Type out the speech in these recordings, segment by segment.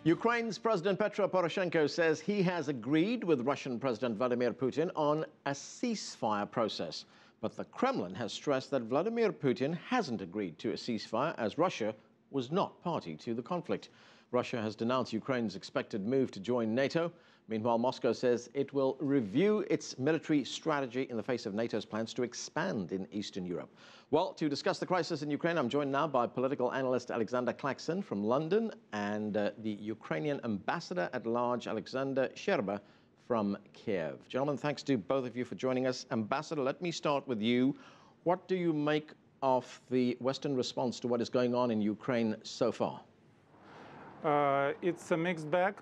Ukraine's President Petro Poroshenko says he has agreed with Russian President Vladimir Putin on a ceasefire process. But the Kremlin has stressed that Vladimir Putin hasn't agreed to a ceasefire, as Russia was not party to the conflict. Russia has denounced Ukraine's expected move to join NATO. Meanwhile, Moscow says it will review its military strategy in the face of NATO's plans to expand in Eastern Europe. Well, to discuss the crisis in Ukraine, I'm joined now by political analyst Alexander Clackson from London and the Ukrainian ambassador at large, Alexander Scherba, from Kiev. Gentlemen, thanks to both of you for joining us. Ambassador, let me start with you. What do you make of the Western response to what is going on in Ukraine so far? It's a mixed bag.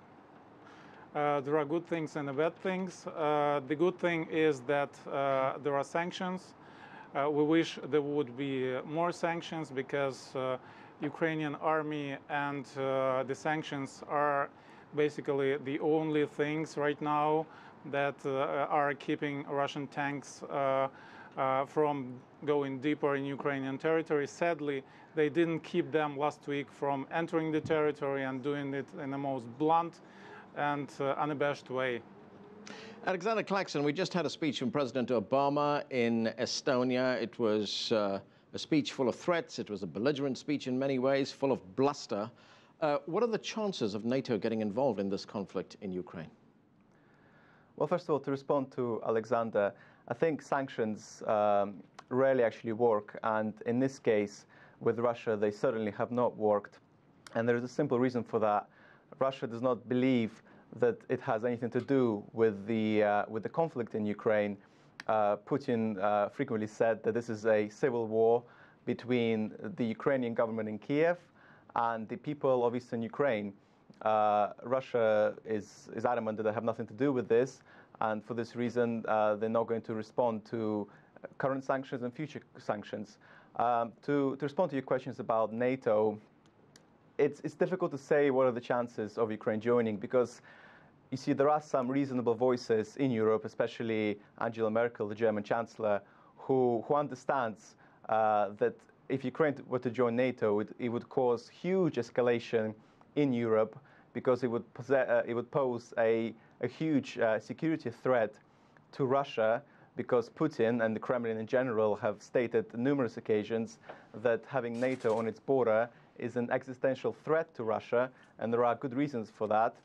There are good things and bad things. The good thing is that there are sanctions. We wish there would be more sanctions because Ukrainian army and the sanctions are basically the only things right now that are keeping Russian tanks from going deeper in Ukrainian territory. Sadly, they didn't keep them last week from entering the territory and doing it in the most blunt and unabashed way. Alexander Clackson, we just had a speech from President Obama in Estonia. It was a speech full of threats. It was a belligerent speech in many ways, full of bluster. What are the chances of NATO getting involved in this conflict in Ukraine? Well, first of all, to respond to Alexander, I think sanctions rarely actually work. And in this case, with Russia, they certainly have not worked. And there is a simple reason for that. Russia does not believe that it has anything to do with the conflict in Ukraine. Putin frequently said that this is a civil war between the Ukrainian government in Kiev and the people of eastern Ukraine. Russia is adamant that they have nothing to do with this, and for this reason, they're not going to respond to current sanctions and future sanctions. To respond to your questions about NATO, it's difficult to say what are the chances of Ukraine joining, because you see there are some reasonable voices in Europe, especially Angela Merkel, the German chancellor, who understands that if Ukraine were to join NATO, it would cause huge escalation in Europe, because it would pose a huge security threat to Russia, because Putin and the Kremlin in general have stated on numerous occasions that having NATO on its border is an existential threat to Russia, and there are good reasons for that.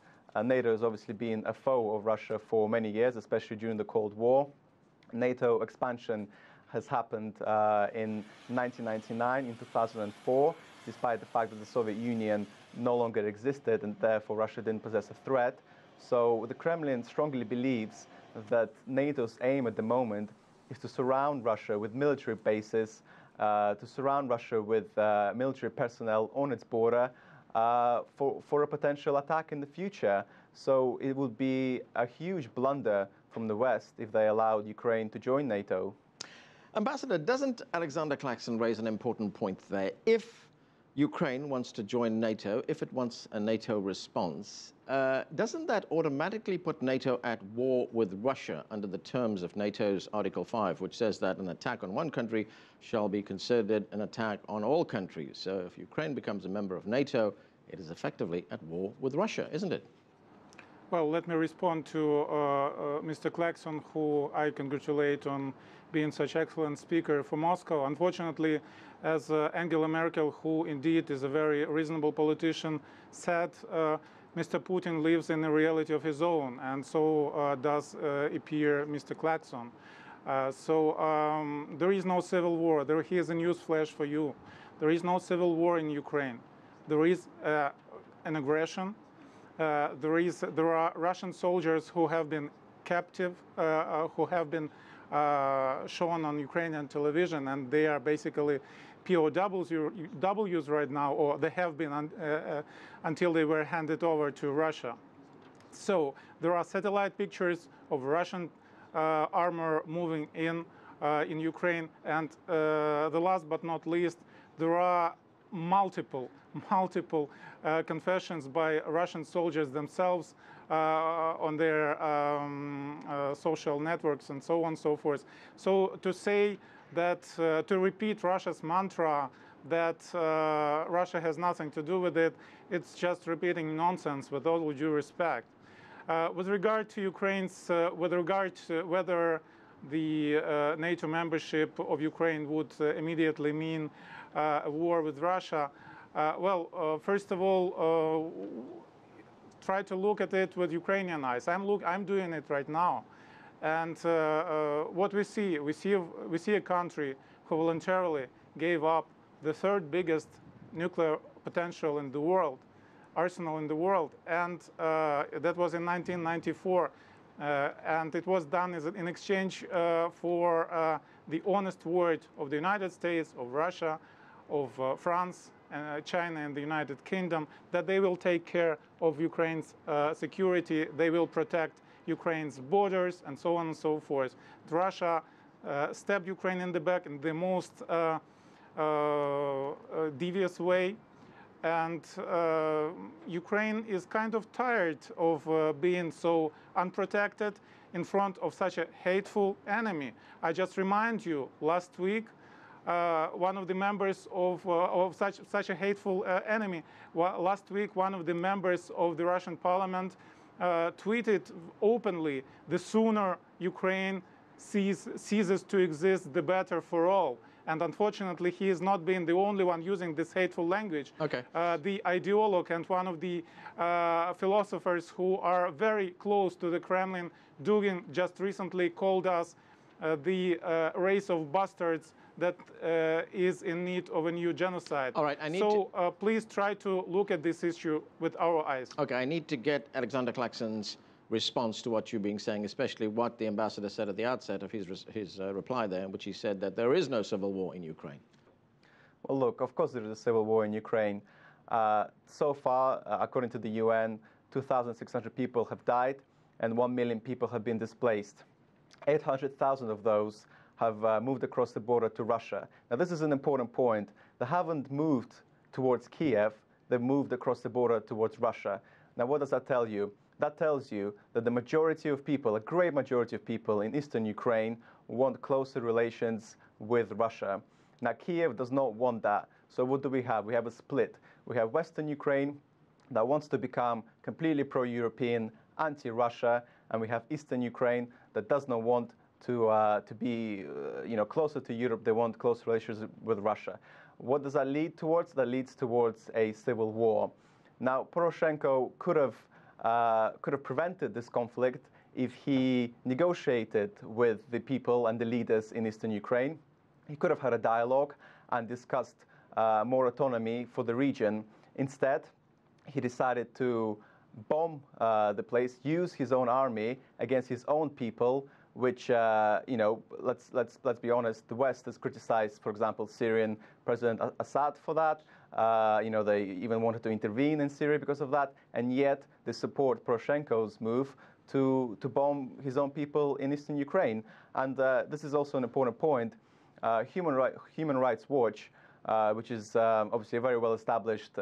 NATO has obviously been a foe of Russia for many years, especially during the Cold War. NATO expansion has happened in 1999, in 2004, despite the fact that the Soviet Union no longer existed and therefore Russia didn't possess a threat. So the Kremlin strongly believes that NATO's aim at the moment is to surround Russia with military bases, to surround Russia with military personnel on its border for a potential attack in the future. So it would be a huge blunder from the West if they allowed Ukraine to join NATO. Ambassador, doesn't Alexander Clackson raise an important point there? If Ukraine wants to join NATO, if it wants a NATO response, doesn't that automatically put NATO at war with Russia under the terms of NATO's Article 5, which says that an attack on one country shall be considered an attack on all countries? So if Ukraine becomes a member of NATO, it is effectively at war with Russia, isn't it? Well, let me respond to Mr. Clackson, who I congratulate on being such an excellent speaker for Moscow. Unfortunately, as Angela Merkel, who indeed is a very reasonable politician, said, Mr. Putin lives in a reality of his own, and so does appear Mr. Clackson. So there is no civil war. Here's a news flash for you. There is no civil war in Ukraine. There is an aggression. There are Russian soldiers who have been captive, who have been shown on Ukrainian television, and they are basically POWs right now, or they have been until they were handed over to Russia. So there are satellite pictures of Russian armor moving in Ukraine, and the last but not least, there are multiple confessions by Russian soldiers themselves on their social networks and so on and so forth. So to say that, to repeat Russia's mantra that Russia has nothing to do with it. It's just repeating nonsense, with all due respect. With regard to with regard to whether the NATO membership of Ukraine would immediately mean a war with Russia, first of all, try to look at it with Ukrainian eyes. I'm doing it right now, and what we see a country who voluntarily gave up the third biggest nuclear potential in the world, arsenal in the world, and that was in 1994, and it was done in exchange for the honest word of the United States, of Russia, of France, China and the United Kingdom, that they will take care of Ukraine's security, they will protect Ukraine's borders, and so on and so forth. Russia stabbed Ukraine in the back in the most devious way, and Ukraine is kind of tired of being so unprotected in front of such a hateful enemy. I just remind you, last week, one of the members of such a hateful enemy. Last week, one of the members of the Russian parliament tweeted openly, "The sooner Ukraine ceases to exist, the better for all." And unfortunately, he has not been the only one using this hateful language. Okay. The ideologue and one of the philosophers who are very close to the Kremlin, Dugin, just recently called us the race of bastards that is in need of a new genocide. All right, please try to look at this issue with our eyes. Okay, I need to get Alexander Clackson's response to what you're being saying, especially what the ambassador said at the outset of his reply there, in which he said that there is no civil war in Ukraine. Well, look, of course there is a civil war in Ukraine. So far, according to the UN, 2,600 people have died and 1 million people have been displaced. 800,000 of those have moved across the border to Russia. Now, this is an important point. They haven't moved towards Kiev, they've moved across the border towards Russia. Now, what does that tell you? That tells you that the majority of people, a great majority of people in eastern Ukraine, want closer relations with Russia. Now, Kiev does not want that. So what do we have? We have a split. We have Western Ukraine that wants to become completely pro-European, anti-Russia, and we have Eastern Ukraine that does not want to be closer to Europe. They want close relations with Russia. What does that lead towards? That leads towards a civil war. Now, Poroshenko could have prevented this conflict if he negotiated with the people and the leaders in eastern Ukraine. He could have had a dialogue and discussed more autonomy for the region. Instead, he decided to bomb the place, use his own army against his own people, which, let's be honest, the West has criticized, for example, Syrian President Assad for that. They even wanted to intervene in Syria because of that, and yet they support Poroshenko's move to bomb his own people in eastern Ukraine. And this is also an important point. Human Rights Watch, which is obviously a very well-established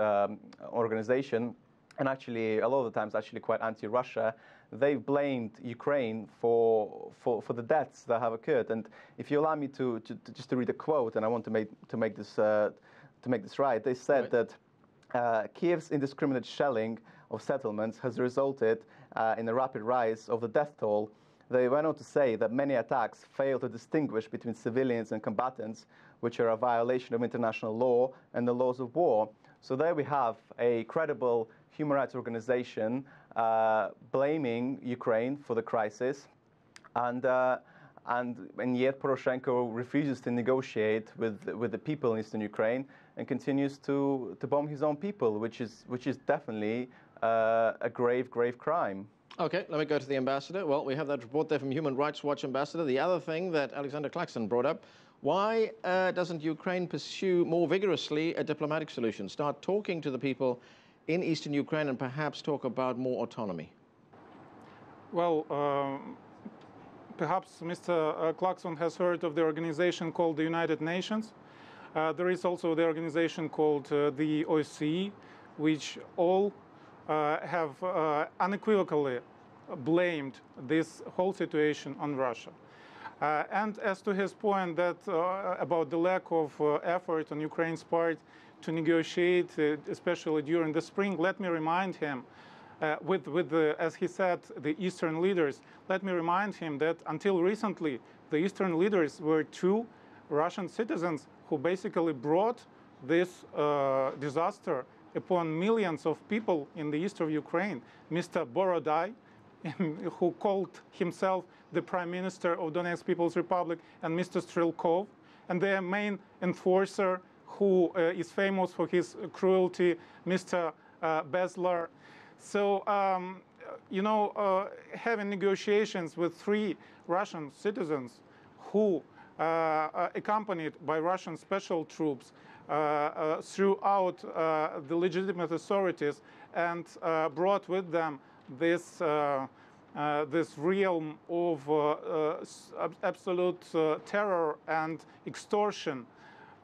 organization, and actually a lot of the times actually quite anti-Russia, they've blamed Ukraine for the deaths that have occurred. And if you allow me to just to read a quote, and I want to make this right, they said that Kiev's indiscriminate shelling of settlements has resulted in a rapid rise of the death toll. They went on to say that many attacks fail to distinguish between civilians and combatants, which are a violation of international law and the laws of war. So there we have a credible human rights organization blaming Ukraine for the crisis, and yet Poroshenko refuses to negotiate with the people in eastern Ukraine and continues to bomb his own people, which is definitely a grave crime. Okay, let me go to the ambassador. Well, we have that report there from Human Rights Watch ambassador. The other thing that Alexander Clackson brought up, why doesn't Ukraine pursue more vigorously a diplomatic solution? Start talking to the people in eastern Ukraine and perhaps talk about more autonomy? Well, perhaps Mr. Clackson has heard of the organization called the United Nations. There is also the organization called the OSCE, which all have unequivocally blamed this whole situation on Russia. And as to his point that about the lack of effort on Ukraine's part to negotiate, especially during the spring, let me remind him, as he said, the Eastern leaders, let me remind him that until recently, the Eastern leaders were two Russian citizens who basically brought this disaster upon millions of people in the east of Ukraine. Mr. Borodai, who called himself the Prime Minister of Donetsk People's Republic, and Mr. Strelkov, and their main enforcer, who is famous for his cruelty, Mr. Beslar. So, having negotiations with three Russian citizens who, accompanied by Russian special troops throughout the legitimate authorities, and brought with them this realm of absolute terror and extortion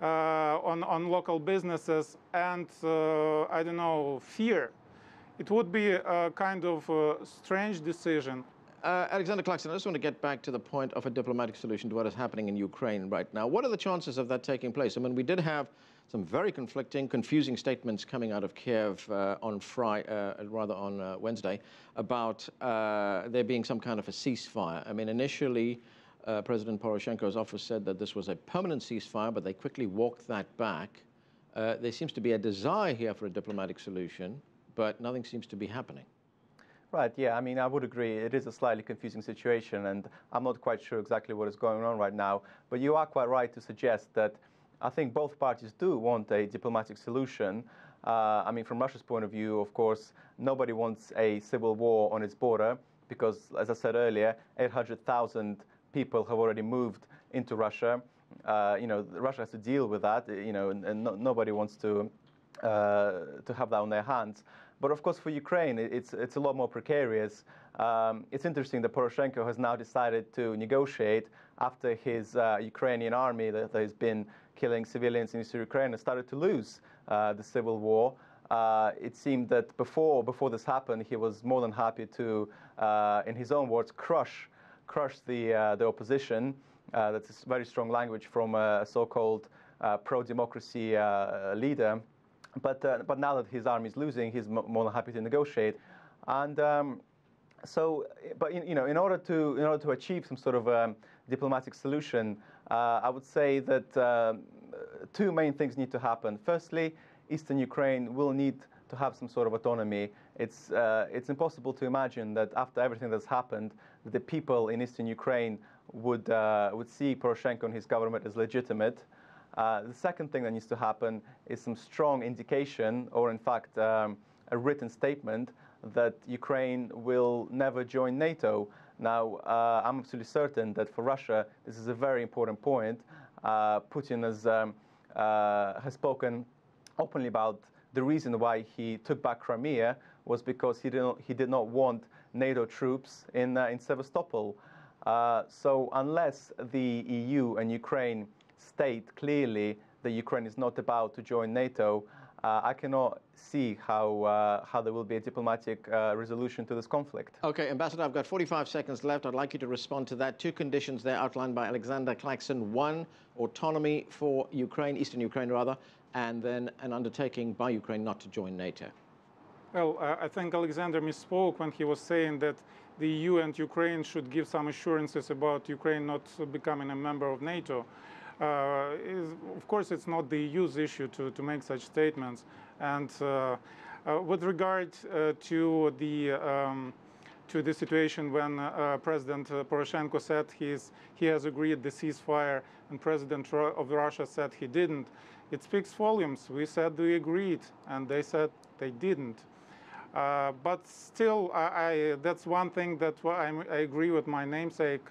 on local businesses and, I don't know, fear. It would be a kind of strange decision. Alexander Clackson, I just want to get back to the point of a diplomatic solution to what is happening in Ukraine right now. What are the chances of that taking place? I mean, we did have some very confusing statements coming out of Kiev on Wednesday about there being some kind of a ceasefire. I mean, initially, President Poroshenko's office said that this was a permanent ceasefire, but they quickly walked that back. There seems to be a desire here for a diplomatic solution, but nothing seems to be happening. Right, yeah, I mean, I would agree. It is a slightly confusing situation, and I'm not quite sure exactly what is going on right now. But you are quite right to suggest that I think both parties do want a diplomatic solution. I mean, from Russia's point of view, of course, nobody wants a civil war on its border because, as I said earlier, 800,000 people have already moved into Russia. Russia has to deal with that, and nobody wants to have that on their hands. But of course, for Ukraine, it's a lot more precarious. It's interesting that Poroshenko has now decided to negotiate after his Ukrainian army that has been killing civilians in eastern Ukraine has started to lose the civil war. It seemed that before this happened, he was more than happy to, in his own words, crush the opposition. That's very strong language from a so-called pro-democracy leader. But now that his army is losing, he's more than happy to negotiate. And in order to achieve some sort of diplomatic solution, I would say that two main things need to happen. Firstly, Eastern Ukraine will need to have some sort of autonomy. It's impossible to imagine that after everything that's happened, the people in Eastern Ukraine would see Poroshenko and his government as legitimate. The second thing that needs to happen is some strong indication, or in fact a written statement, that Ukraine will never join NATO. Now, I'm absolutely certain that for Russia, this is a very important point. Putin has spoken openly about the reason why he took back Crimea was because he did not want NATO troops in Sevastopol. So unless the EU and Ukraine state clearly that Ukraine is not about to join NATO, I cannot see how there will be a diplomatic resolution to this conflict. Okay, Ambassador, I've got 45 seconds left. I'd like you to respond to that. Two conditions there outlined by Alexander Clackson. One, autonomy for Ukraine, Eastern Ukraine rather, and then an undertaking by Ukraine not to join NATO. Well, I think Alexander misspoke when he was saying that the EU and Ukraine should give some assurances about Ukraine not becoming a member of NATO. Of course, it's not the EU's issue to make such statements. And with regard to the situation when President Poroshenko said he has agreed the ceasefire and President of Russia said he didn't, it speaks volumes. We said we agreed, and they said they didn't. But still, that's one thing that I agree with my namesake.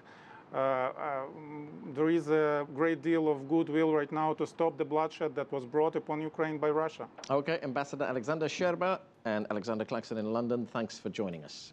There is a great deal of goodwill right now to stop the bloodshed that was brought upon Ukraine by Russia. Okay, Ambassador Alexander Scherba and Alexander Clackson in London, thanks for joining us.